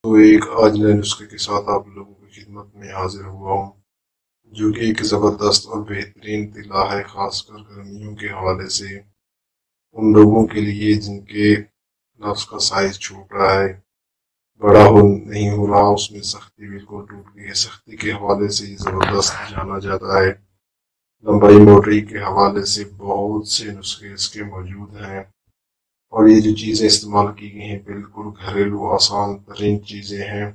تو ایک آج نئے نسخے کے ساتھ آپ لوگوں کی خدمت میں حاضر ہوا ہوں، جو کہ ایک زبردست اور بہترین اطلاع ہے، خاص کر گرمیوں کے حوالے سے ان لوگوں کے لیے جن کے لفظ کا سائز چھوٹ رہا ہے، بڑا نہیں ہو رہا، اس میں سختی بالکل ٹوٹ گئی ہے۔ سختی کے حوالے سے یہ زبردست جانا جاتا ہے، لمبائی موٹری کے حوالے سے بہت سے نسخے اس کے موجود ہیں، اور یہ جو چیزیں استعمال کی گئی ہیں بالکل گھریلو آسان ترین چیزیں ہیں۔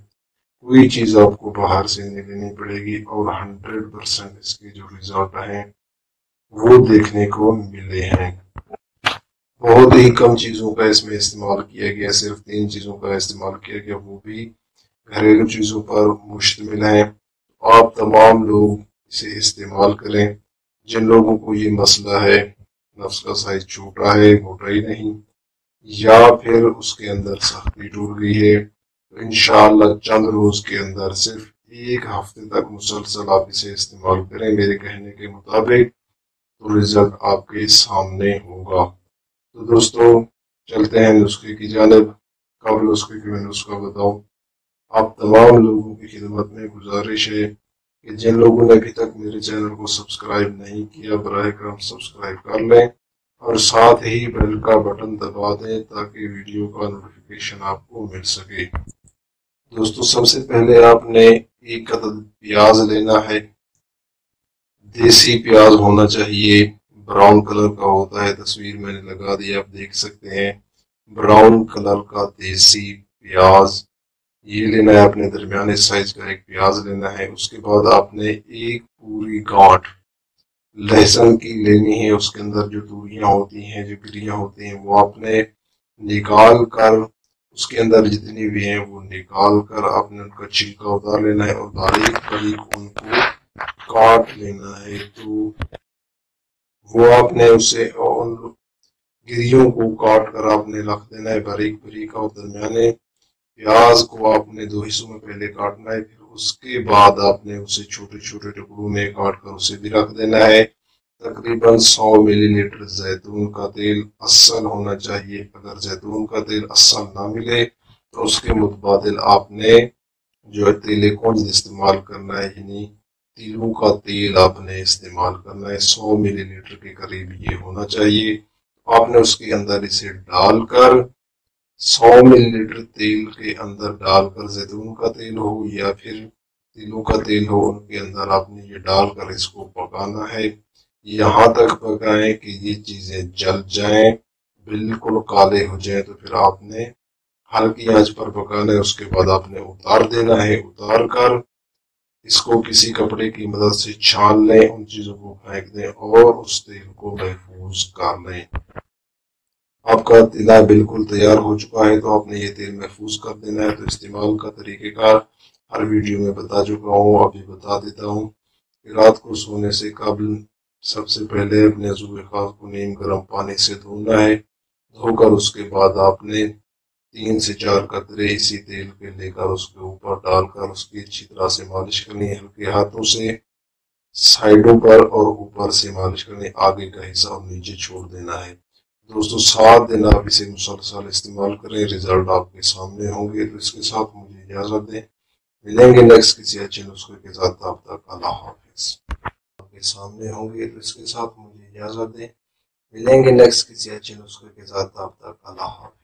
کوئی چیز آپ کو باہر سے نہیں لینی پڑے گی، اور 100% اس کے جو رزلٹ ہیں وہ دیکھنے کو ملے ہیں۔ بہت ہی کم چیزوں کا اس میں استعمال کیا گیا، صرف 3 چیزوں کا استعمال کیا گیا، وہ بھی گھریلو چیزوں پر مشتمل ہیں۔ آپ تمام لوگ اسے استعمال کریں، جن لوگوں کو یہ مسئلہ ہے، نفس کا سائز چھوٹا ہے، موٹائی نہیں، یا پھر اس کے اندر سختی ٹوٹ گئی ہے، تو انشاءاللہ چند روز کے اندر، صرف 1 ہفتے تک مسلسل آپ اسے استعمال کریں میرے کہنے کے مطابق، تو رزلٹ آپ کے سامنے ہوگا۔ تو دوستو چلتے ہیں نسخے کی جانب۔ قبل نسخے کی میں نسخہ بتاؤں، آپ تمام لوگوں کی خدمت میں گزارش ہے کہ جن لوگوں نے ابھی تک میرے چینل کو سبسکرائب نہیں کیا، براہ کرم سبسکرائب کر لیں، اور ساتھ ہی بیل کا بٹن دبا دیں تاکہ ویڈیو کا نوٹیفیکیشن آپ کو مل سکے۔ دوستو سب سے پہلے آپ نے 1 عدد پیاز لینا ہے، دیسی پیاز ہونا چاہیے، براؤن کلر کا ہوتا ہے، تصویر میں نے لگا دی، آپ دیکھ سکتے ہیں، براؤن کلر کا دیسی پیاز یہ لینا ہے۔ اپنے درمیانے سائز کا 1 پیاز لینا ہے۔ اس کے بعد آپ نے 1 پوری گانٹھ لہسن کی لینی ہے، اس کے اندر جو توریاں ہوتی ہیں، جو گریاں ہوتی ہیں، وہ آپ نے نکال کر، اس کے اندر جتنی بھی ہیں وہ نکال کر آپ نے ان کا چھلکا اتار لینا ہے، اور باریک باریک ان کو کاٹ لینا ہے۔ تو وہ آپ نے اسے ان گریوں کو کاٹ کر آپ نے رکھ دینا ہے باریک باریک، اور درمیانے پیاز کو آپ نے 2 حصوں میں پہلے کاٹنا ہے، پھر اس کے بعد آپ نے اسے چھوٹے چھوٹے ٹکڑوں میں کاٹ کر اسے بھی رکھ دینا ہے۔ تقریباً 100 ملی لیٹر زیتون کا تیل اصل ہونا چاہیے، اگر زیتون کا تیل اصل نہ ملے تو اس کے متبادل آپ نے جو تیل کونج استعمال کرنا ہے، یعنی تیلوں کا تیل آپ نے استعمال کرنا ہے۔ 100 ملی لیٹر کے قریب یہ ہونا چاہیے۔ آپ نے اس کے اندر اسے ڈال کر 100 ملی لیٹر تیل کے اندر ڈال کر، زیتون کا تیل ہو یا پھر تیلوں کا تیل ہو، ان کے اندر آپ نے یہ ڈال کر اس کو پکانا ہے، یہاں تک پکائیں کہ یہ چیزیں جل جائیں، بالکل کالے ہو جائیں، تو پھر آپ نے ہلکی آنچ پر پکانا ہے۔ اس کے بعد آپ نے اتار دینا ہے، اتار کر اس کو کسی کپڑے کی مدد سے چھان لیں، ان چیزوں کو پھینک دیں، اور اس تیل کو محفوظ کر لیں۔ آپ کا تیلا بالکل تیار ہو چکا ہے، تو آپ نے یہ تیل محفوظ کر دینا ہے۔ تو استعمال کا طریقہ کار ہر ویڈیو میں بتا چکا ہوں، ابھی بتا دیتا ہوں کہ رات کو سونے سے قبل سب سے پہلے اپنے عضو خاص کو نیم گرم پانی سے دھونا ہے، دھو کر اس کے بعد آپ نے 3 سے 4 قطرے اسی تیل کے لے کر اس کے اوپر ڈال کر اس کی اچھی طرح سے مالش کرنی ہے، ہلکے ہاتھوں سے سائڈوں پر اور اوپر سے مالش کرنی، آگے کا حصہ اور نیچے چھوڑ دینا ہے۔ دوستو 7 دن آپ اسے مسلسل استعمال کریں، رزلٹ آپ کے سامنے ہوں گے۔ تو اس کے ساتھ مجھے اجازت دیں، ملیں گے نیکسٹ کسی اچھے نسخے کے ساتھ، تب تک اللہ حافظ۔ آپ کے سامنے ہوں گے، تو اس کے ساتھ مجھے اجازت دیں، ملیں گے نیکسٹ کسی اچھے نسخے کے ساتھ، تب تک اللہ حافظ۔